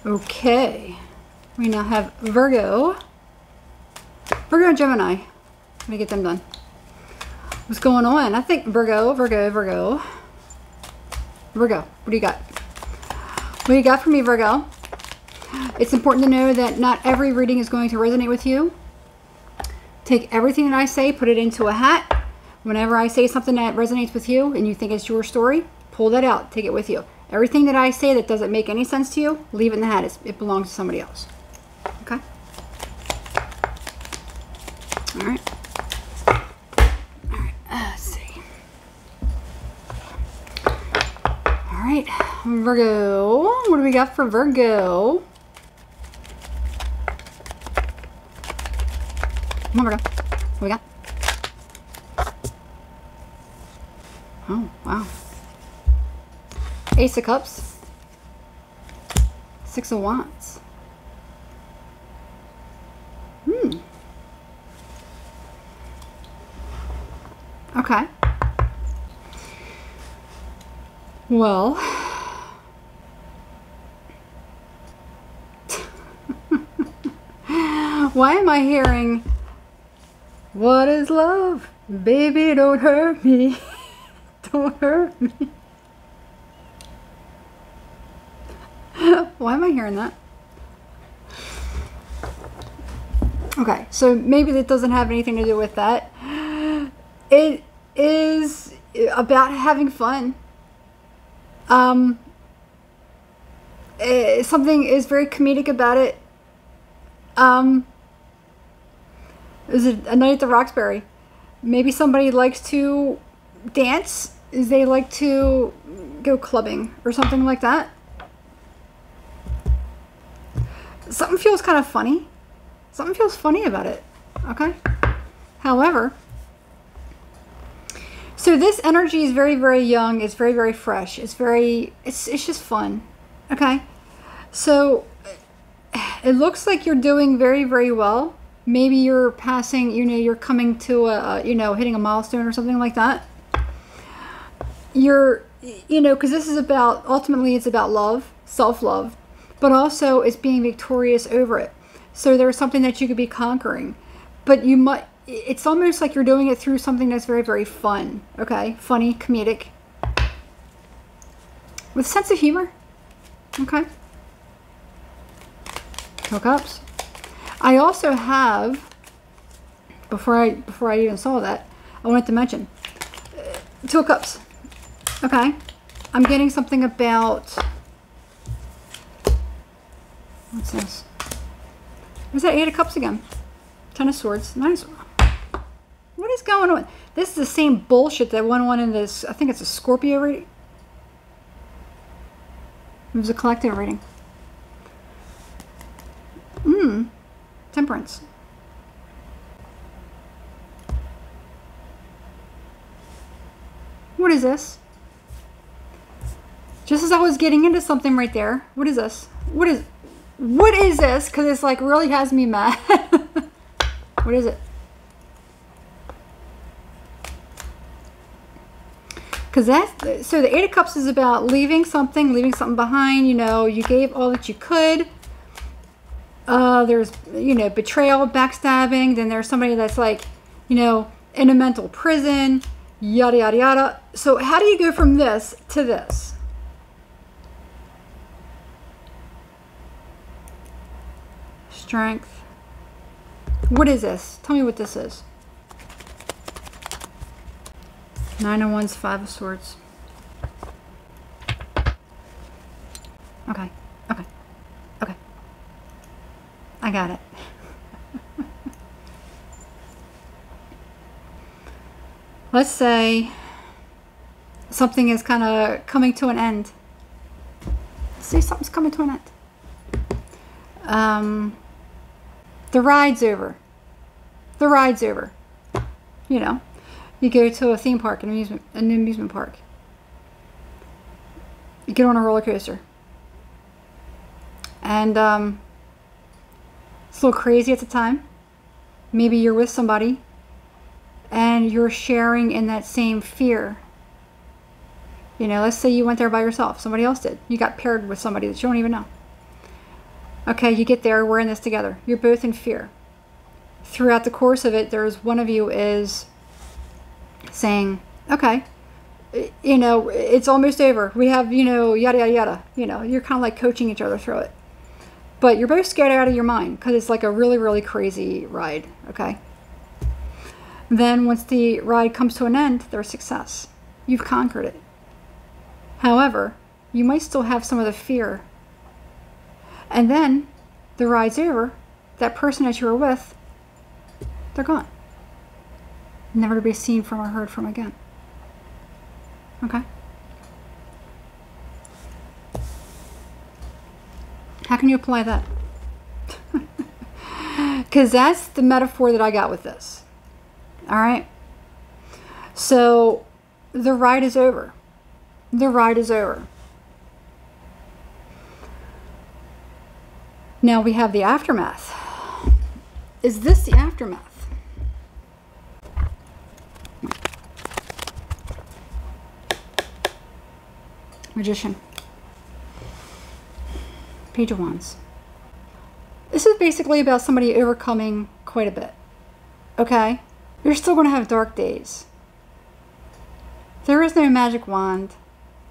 Okay. We now have Virgo. Virgo and Gemini. Let me get them done. What's going on? I think Virgo. What do you got? What do you got for me, Virgo? It's important to know that not every reading is going to resonate with you. Take everything that I say, put it into a hat. Whenever I say something that resonates with you and you think it's your story, pull that out, take it with you. Everything that I say that doesn't make any sense to you, leave it in the hat. It belongs to somebody else. Okay? All right. Let's see. All right, Virgo. What do we got for Virgo? Come on, Virgo. What we got? Oh, wow. Ace of Cups. Six of Wands. Okay. Well, why am I hearing, what is love? Baby, don't hurt me. Don't hurt me. Why am I hearing that? Okay, so maybe that doesn't have anything to do with that. It is about having fun. Something is very comedic about it. Is it a night at the Roxbury? Maybe somebody likes to dance. They like to go clubbing or something like that. Something feels kind of funny. Something feels funny about it. Okay. However, so this energy is very, very young. It's very, very fresh. It's just fun. Okay. So it looks like you're doing very, very well. Maybe you're passing, you're coming to a, hitting a milestone or something like that. You're, because this is about, ultimately it's about love, self-love, but also it's being victorious over it. So there's something that you could be conquering, but it's almost like you're doing it through something that's very, very fun. Okay. Funny, comedic, with a sense of humor. Okay. Two of Cups. I also have, before I even saw that, I wanted to mention Two of Cups. Okay. I'm getting something about, what's this? Where's that Eight of Cups again? Ten of Swords. Nice. What is going on? This is the same bullshit that went in this, I think it's a Scorpio reading. It was a collective reading. Temperance. What is this? Just as I was getting into something right there. What is this? What is this? Because it's like really has me mad. What is it? Because so the Eight of Cups is about leaving something behind. You gave all that you could. There's, betrayal, backstabbing. Then there's somebody that's like, in a mental prison, yada, yada, yada. So how do you go from this to this? Strength. What is this? Tell me what this is. Nine of Wands, Five of Swords. Okay. Okay. Okay. I got it. Let's say something is kind of coming to an end. Let's say something's coming to an end. The ride's over. The ride's over. You go to a theme park, an amusement park. You get on a roller coaster. And it's a little crazy at the time. Maybe you're with somebody and you're sharing in that same fear. Let's say you went there by yourself. Somebody else did. You got paired with somebody that you don't even know. Okay, you get there, we're in this together. You're both in fear. Throughout the course of it, there's one of you is saying, okay, you know, it's almost over. We have, you know, yada, yada, yada. You know, you're kind of like coaching each other through it. But you're both scared out of your mind because it's like a really, really crazy ride, okay? Then once the ride comes to an end, there's success. You've conquered it. However, you might still have some of the fear. And then the ride's over. That person that you were with, they're gone. Never to be seen from or heard from again. Okay? How can you apply that? Because that's the metaphor that I got with this. All right? So the ride is over. The ride is over. Now we have the aftermath. Is this the aftermath? Magician. Page of Wands. This is basically about somebody overcoming quite a bit. Okay? You're still going to have dark days. There is no magic wand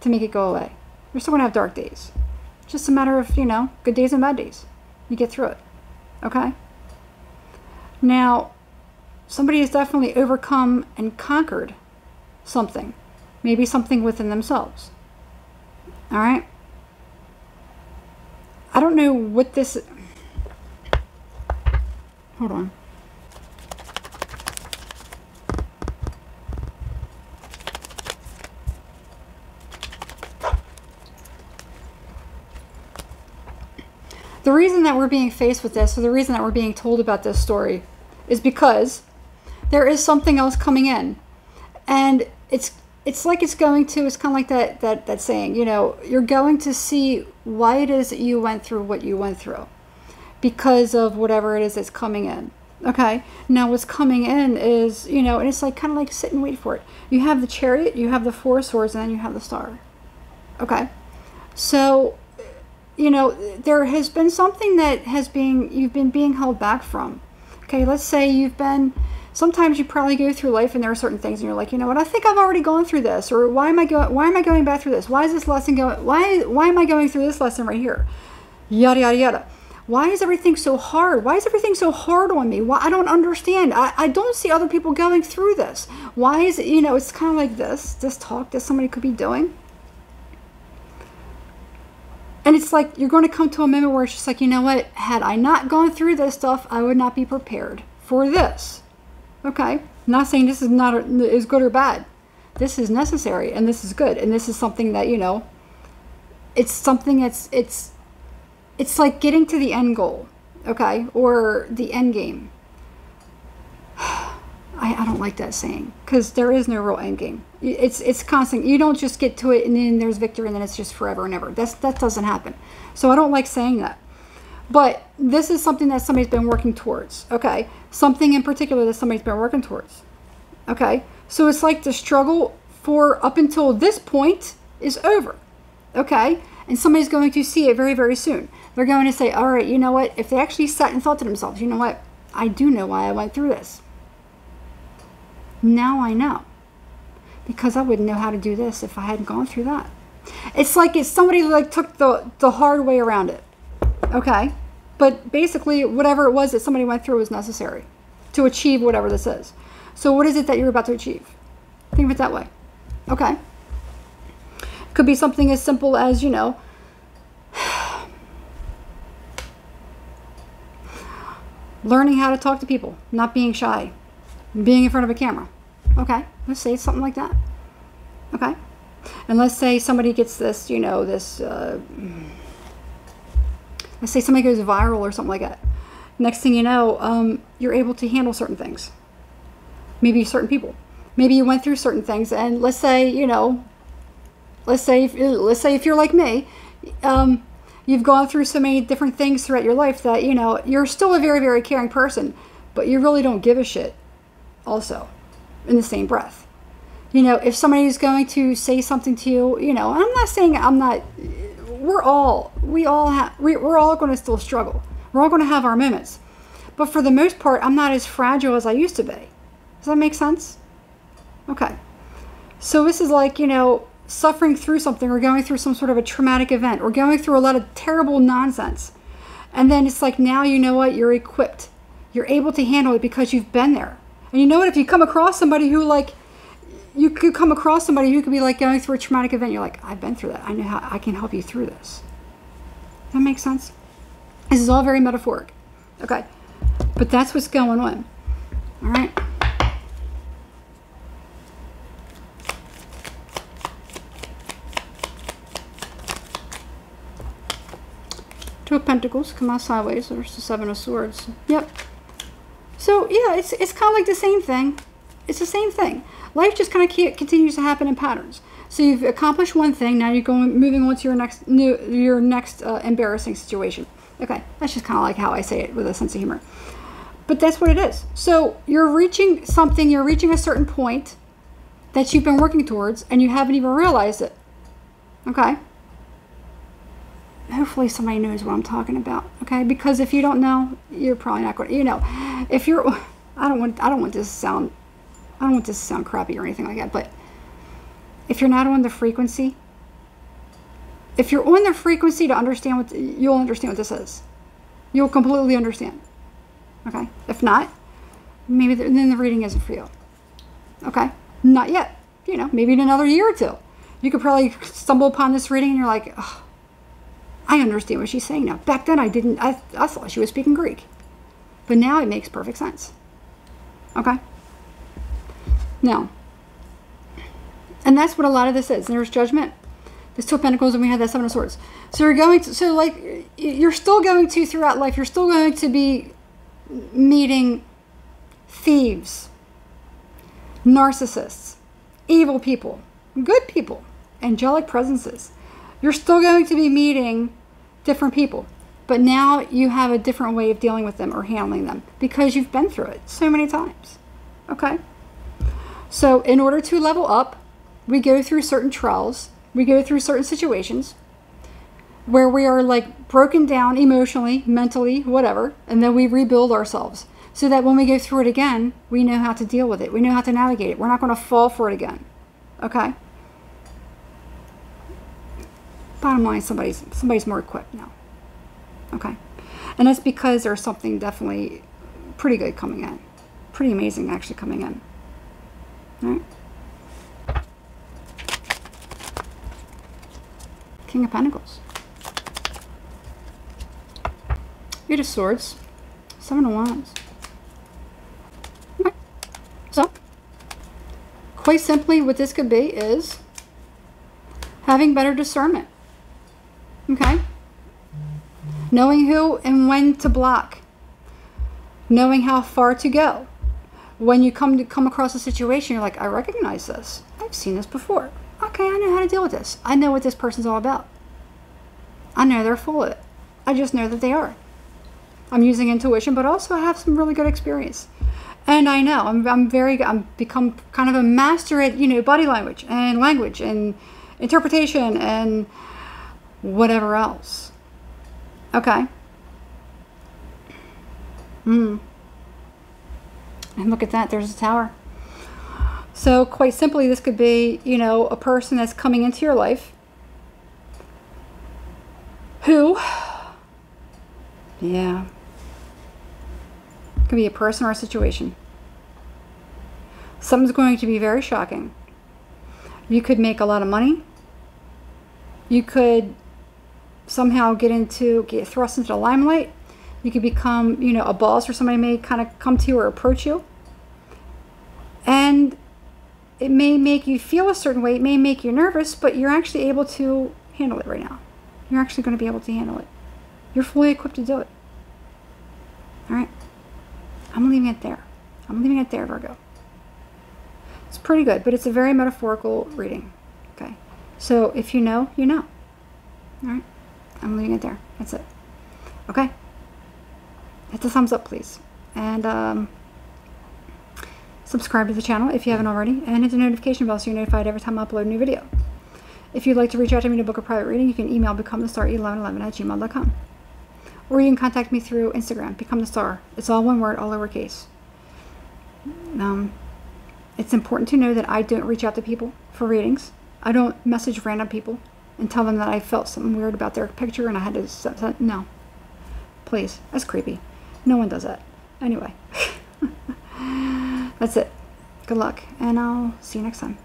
to make it go away. You're still going to have dark days. It's just a matter of, you know, good days and bad days. You get through it. Okay? Now, somebody has definitely overcome and conquered something. Maybe something within themselves. All right? I don't know what this... Hold on. The reason that we're being faced with this, or the reason that we're being told about this story, is because there is something else coming in. And it's like it's going to, it's kind of like that saying, you know, you're going to see why it is that you went through what you went through. Because of whatever it is that's coming in. Okay? Now what's coming in is, you know, and it's like kind of like sit and wait for it. You have the Chariot, you have the Four of Swords, and then you have the Star. Okay? So, you know, there has been something that you've been being held back from. Okay, let's say you've been, sometimes you probably go through life and there are certain things and you're like, you know what, I think I've already gone through this, or why am I going back through this? Why is this lesson going, why am I going through this lesson right here? Yada, yada, yada. Why is everything so hard? Why is everything so hard on me? Why, I don't understand. I don't see other people going through this. Why is it, you know, it's kind of like this talk that somebody could be doing. And it's like you're going to come to a moment where it's just like, you know what? Had I not gone through this stuff, I would not be prepared for this. Okay? I'm not saying this is not is good or bad. This is necessary and this is good. And this is something that, you know, it's something that's, it's like getting to the end goal. Okay? Or the end game. I don't like that saying because there is no real end game. It's constant. You don't just get to it and then there's victory and then it's just forever and ever. That doesn't happen. So I don't like saying that. But this is something that somebody's been working towards. Okay, something in particular that somebody's been working towards. Okay, so it's like the struggle for up until this point is over. Okay, and somebody's going to see it very, very soon. They're going to say, all right, you know what? If they actually sat and thought to themselves, you know what? I do know why I went through this. Now I know. Because I wouldn't know how to do this if I hadn't gone through that. It's like if somebody like took the hard way around it. Okay? But basically, whatever it was that somebody went through was necessary to achieve whatever this is. So what is it that you're about to achieve? Think of it that way. Okay? Could be something as simple as, you know, learning how to talk to people, not being shy. Being in front of a camera. Okay, let's say something like that. Okay, and let's say somebody gets this, you know, this, let's say somebody goes viral or something like that. Next thing you know, you're able to handle certain things. Maybe certain people. Maybe you went through certain things, and let's say, you know, let's say if you're like me, you've gone through so many different things throughout your life that, you know, you're still a very, very caring person, but you really don't give a shit. Also, in the same breath, you know, if somebody is going to say something to you, you know, I'm not saying I'm not, we're all going to still struggle. We're all going to have our moments. But for the most part, I'm not as fragile as I used to be. Does that make sense? Okay. So this is like, you know, suffering through something or going through some sort of a traumatic event or going through a lot of terrible nonsense. And then it's like, now you know what? You're equipped. You're able to handle it because you've been there. And you know what? If you come across somebody who like, you could come across somebody who could be like going through a traumatic event. You're like, I've been through that. I know how I can help you through this. That makes sense? This is all very metaphoric. Okay. But that's what's going on. All right. Two of Pentacles come out sideways. There's the Seven of Swords. Yep. So yeah, it's kind of like the same thing. It's the same thing. Life just kind of continues to happen in patterns. So you've accomplished one thing. Now you're moving on to your next embarrassing situation. Okay, that's just kind of like how I say it with a sense of humor. But that's what it is. So you're reaching something. You're reaching a certain point that you've been working towards, and you haven't even realized it. Okay. Hopefully somebody knows what I'm talking about. Okay, because if you don't know, you're probably not going to. You know, if you're, I don't want this to sound crappy or anything like that. But if you're not on the frequency, if you're on the frequency to understand what, you'll understand what this is. You'll completely understand. Okay. If not, maybe then the reading isn't for you. Okay. Not yet. You know, maybe in another year or two, you could probably stumble upon this reading and you're like, oh, I understand what she's saying now. Back then I didn't. I thought she was speaking Greek, but now it makes perfect sense. Okay. Now, and that's what a lot of this is. And there's Judgment. There's Two of Pentacles, and we have that Seven of Swords. So you're going to, so like, you're still going to, throughout life, you're still going to be meeting thieves, narcissists, evil people, good people, angelic presences. You're still going to be meeting different people, but now you have a different way of dealing with them or handling them because you've been through it so many times. Okay? So in order to level up, we go through certain trials. We go through certain situations where we are like broken down emotionally, mentally, whatever, and then we rebuild ourselves so that when we go through it again, we know how to deal with it. We know how to navigate it. We're not going to fall for it again. Okay? Bottom line, somebody's more equipped now. Okay? And that's because there's something definitely pretty good coming in. Pretty amazing actually coming in. All right? King of Pentacles. Eight of Swords. Seven of Wands. Okay. So, quite simply, what this could be is having better discernment. Okay? Knowing who and when to block. Knowing how far to go. When you come across a situation, you're like, I recognize this. I've seen this before. Okay, I know how to deal with this. I know what this person's all about. I know they're full of it. I just know that they are. I'm using intuition, but also I have some really good experience. And I know I'm become kind of a master at, you know, body language and interpretation and whatever else. Okay. And look at that, there's a Tower. So quite simply, this could be, you know, a person that's coming into your life who, yeah, could be a person or a situation. Something's going to be very shocking. You could make a lot of money. You could somehow get thrust into the limelight. You could become, you know, a boss, or somebody may kind of come to you or approach you. And it may make you feel a certain way. It may make you nervous, but you're actually able to handle it right now. You're actually going to be able to handle it. You're fully equipped to do it. All right. I'm leaving it there. I'm leaving it there, Virgo. It's pretty good, but it's a very metaphorical reading. Okay. So if you know, you know. All right. I'm leaving it there. That's it. Okay. Hit the thumbs up, please. And subscribe to the channel if you haven't already. And hit the notification bell so you're notified every time I upload a new video. If you'd like to reach out to me to book a private reading, you can email becomethestar1111@gmail.com. Or you can contact me through Instagram, Become the Star. It's all one word, all lowercase. It's important to know that I don't reach out to people for readings. I don't message random people and tell them that I felt something weird about their picture and I had to... No. Please. That's creepy. No one does that. Anyway. That's it. Good luck. And I'll see you next time.